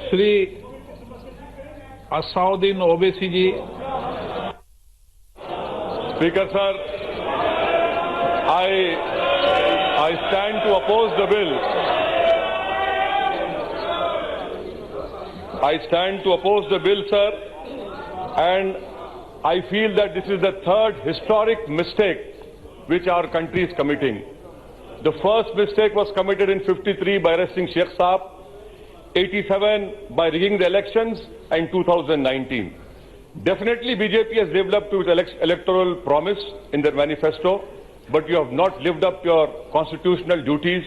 Shri Asauddin Owaisi ji. Speaker sir, I stand to oppose the bill. I stand to oppose the bill, sir, and I feel that this is the third historic mistake which our country is committing. The first mistake was committed in 53 by arresting Sheikh Saab, 87 by rigging the elections, and 2019. Definitely BJP has lived up to its electoral promise in their manifesto, but you have not lived up to your constitutional duties.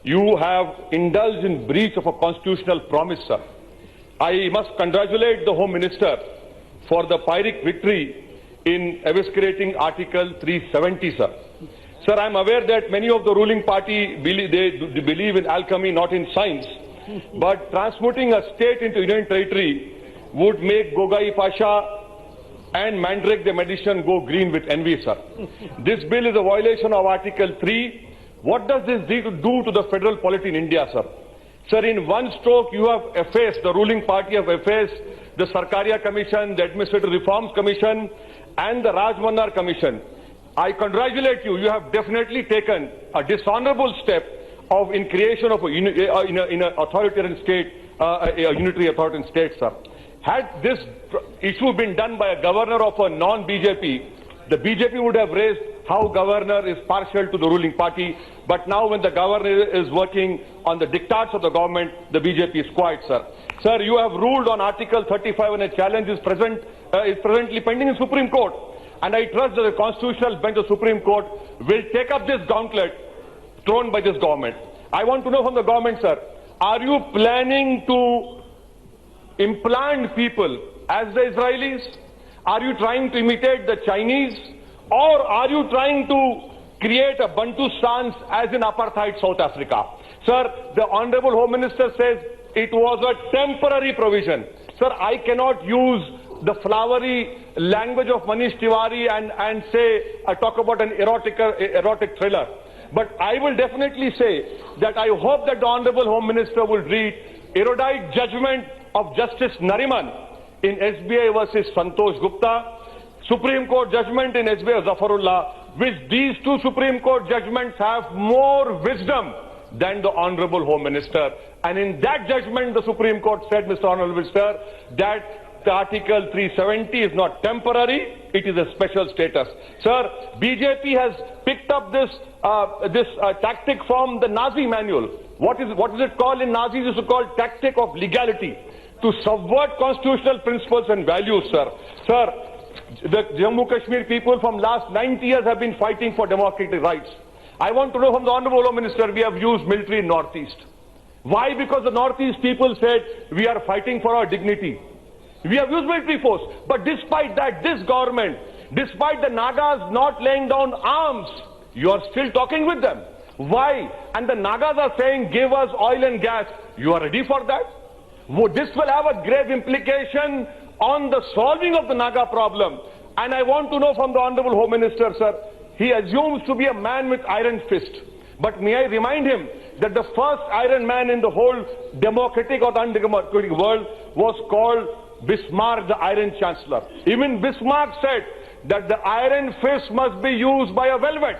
You have indulged in breach of a constitutional promise, sir. I must congratulate the Home Minister for the Pyrrhic victory in eviscerating Article 370, sir. Sir, I am aware that many of the ruling party believe in alchemy, not in science. But transmuting a state into Union territory would make Gogai Pasha and Mandrake the magician go green with envy, sir. This bill is a violation of Article 3. What does this do to the federal polity in India, sir? Sir, in one stroke, you have effaced, the ruling party have effaced the Sarkaria Commission, the Administrative Reforms Commission, and the Raj Mannar Commission. I congratulate you. You have definitely taken a dishonorable step in creation of in an authoritarian state, a unitary authoritarian state, sir. Had this issue been done by a governor of a non-BJP, the BJP would have raised how governor is partial to the ruling party. But now when the governor is working on the diktats of the government, the BJP is quiet, sir. Sir, you have ruled on Article 35 and a challenge is presently pending in Supreme Court. And I trust that the constitutional bench of the Supreme Court will take up this gauntlet thrown by this government. I want to know from the government, sir, are you planning to implant people as the Israelis? Are you trying to imitate the Chinese? Or are you trying to create a Bantu stance as in apartheid South Africa? Sir, the Honorable Home Minister says it was a temporary provision. Sir, I cannot use the flowery language of Manish Tiwari and say, talk about an erotic thriller. But I will definitely say that I hope that the Honorable Home Minister will read erudite judgment of Justice Nariman in SBI versus Santosh Gupta, Supreme Court judgment in SBI Zafarullah, which these two Supreme Court judgments have more wisdom than the Honorable Home Minister. And in that judgment, the Supreme Court said, Mr. Honorable Minister, that the Article 370 is not temporary, it is a special status. Sir, BJP has picked up this tactic from the Nazi manual. What is it called in Nazis? It is called tactic of legality, to subvert constitutional principles and values, sir. Sir, the Jammu Kashmir people from last 90 years have been fighting for democratic rights. I want to know from the Honorable Home Minister, we have used military in Northeast. Why? Because the Northeast people said, we are fighting for our dignity. We have used military force. But despite that, this government, despite the Nagas not laying down arms, you are still talking with them. Why? And the Nagas are saying, give us oil and gas. You are ready for that? This will have a grave implication on the solving of the Naga problem. And I want to know from the Honorable Home Minister, sir, he assumes to be a man with iron fist. But may I remind him that the first iron man in the whole democratic or undemocratic world was called Bismarck, the Iron Chancellor. Even Bismarck said that the iron fist must be used by a velvet.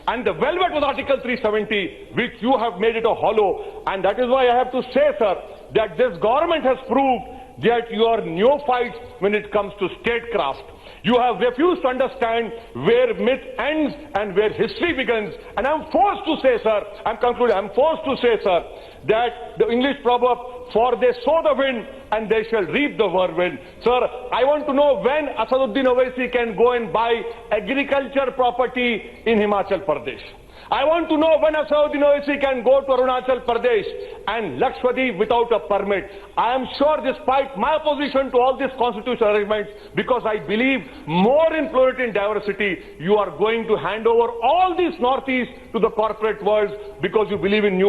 And the velvet was Article 370, which you have made it a hollow. And that is why I have to say, sir, that this government has proved that you are neophytes when it comes to statecraft. You have refused to understand where myth ends and where history begins. And I'm forced to say, sir, I'm concluding, I'm forced to say, sir, that the English proverb, for they sow the wind and they shall reap the whirlwind. Sir, I want to know when Asauddin Owaisi can go and buy agriculture property in Himachal Pradesh. I want to know when Asauddin Owaisi can go to Arunachal Pradesh and Lakshadweep without a permit. I am sure, despite my opposition to all these constitutional arrangements, because I believe more in plurality and diversity, you are going to hand over all these Northeast to the corporate world because you believe in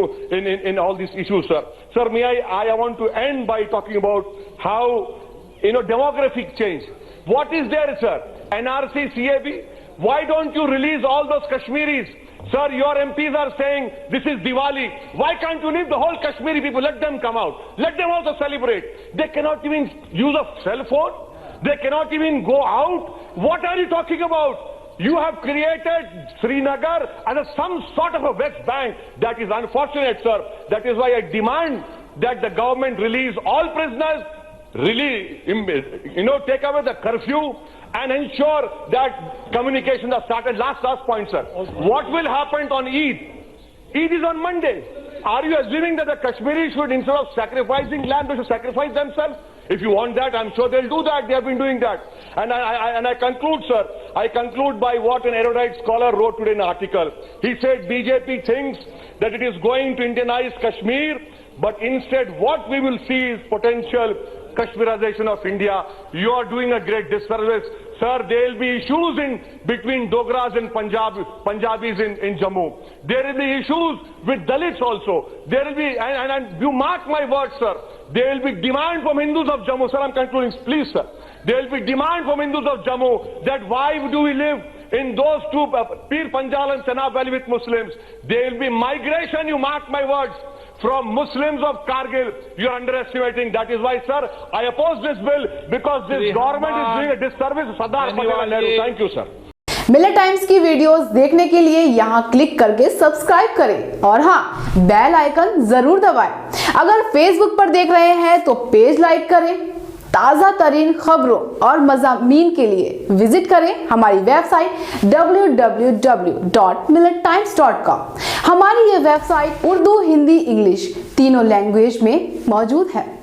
all these issues, sir. Sir, I want to end by talking about how, demographic change. What is there, sir? NRC, CAB? Why don't you release all those Kashmiris? Sir, your MPs are saying this is Diwali. Why can't you leave the whole Kashmiri people? Let them come out. Let them also celebrate. They cannot even use a cell phone. They cannot even go out. What are you talking about? You have created Srinagar as some sort of a West Bank. That is unfortunate, sir. That is why I demand that the government release all prisoners, take away the curfew, and ensure that communications are started. Last point, sir. What will happen on Eid? Eid is on Monday. Are you assuming that the Kashmiris should, instead of sacrificing lamb, they should sacrifice themselves? If you want that, I'm sure they'll do that. They have been doing that. And I conclude, sir. I conclude by what an erudite scholar wrote today in an article. He said BJP thinks that it is going to Indianize Kashmir, but instead what we will see is potential Kashmirization of India. You are doing a great disservice. Sir, there will be issues between Dogras and Punjabis in Jammu. There will be issues with Dalits also. There will be, and you mark my words, sir, there will be demand from Hindus of Jammu. Sir, I'm concluding, please, sir. There will be demand from Hindus of Jammu that why do we live in those two, Pir Panjal and Chenab Valley with Muslims? There will be migration, you mark my words, from Muslims of Kargil. You are underestimating. That is why, sir, I oppose this bill because this government is doing a disservice to Sardar Patel and Nehru. Thank you, sir. Millet times की videos देखने के लिए यहाँ click करके subscribe करें और हाँ, bell icon जरूर दबाएं। अगर फेसबुक पर देख रहे हैं तो पेज लाइक करें। ताज़ा तरीन खबरों और मज़ामीन के लिए विजिट करें हमारी वेबसाइट www.millettimes.com। हमारी ये वेबसाइट उर्दू, हिंदी, इंग्लिश तीनों लैंग्वेज में मौजूद है।